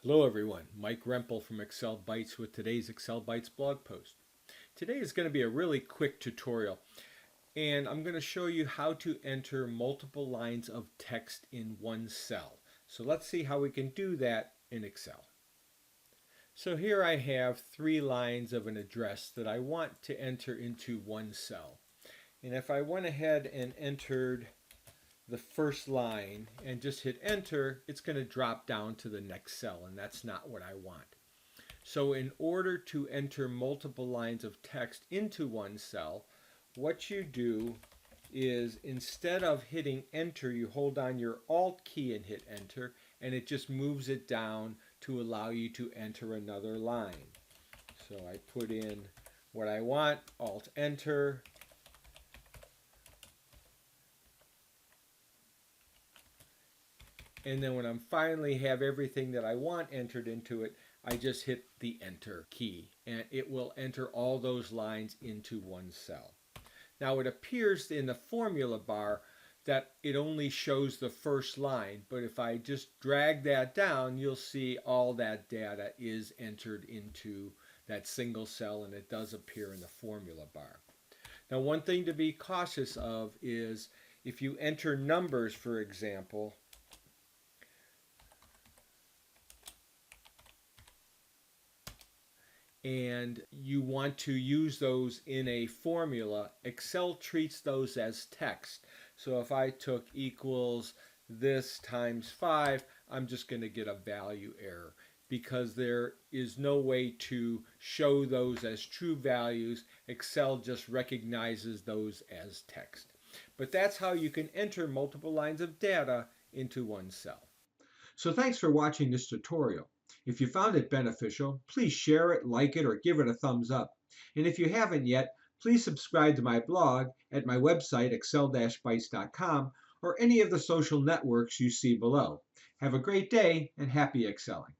Hello everyone, Mike Rempel from Excel Bytes with today's Excel Bytes blog post. Today is going to be a really quick tutorial and I'm going to show you how to enter multiple lines of text in one cell. So let's see how we can do that in Excel. So here I have 3 lines of an address that I want to enter into one cell. And if I went ahead and entered the first line and just hit enter, it's going to drop down to the next cell, and that's not what I want. So in order to enter multiple lines of text into one cell, what you do is instead of hitting enter, you hold down your Alt key and hit enter, and it just moves it down to allow you to enter another line. So I put in what I want, Alt enter, and then when I finally have everything that I want entered into it, I just hit the enter key and it will enter all those lines into one cell. Now it appears in the formula bar that it only shows the first line, but if I just drag that down, you'll see all that data is entered into that single cell, and it does appear in the formula bar. Now one thing to be cautious of is if you enter numbers, for example, and you want to use those in a formula, Excel treats those as text. So if I took equals this times 5, I'm just going to get a value error because there is no way to show those as true values. Excel just recognizes those as text. But that's how you can enter multiple lines of data into one cell. So thanks for watching this tutorial. If you found it beneficial, please share it, like it, or give it a thumbs up. And if you haven't yet, please subscribe to my blog at my website, excel-bytes.com, or any of the social networks you see below. Have a great day and happy excelling.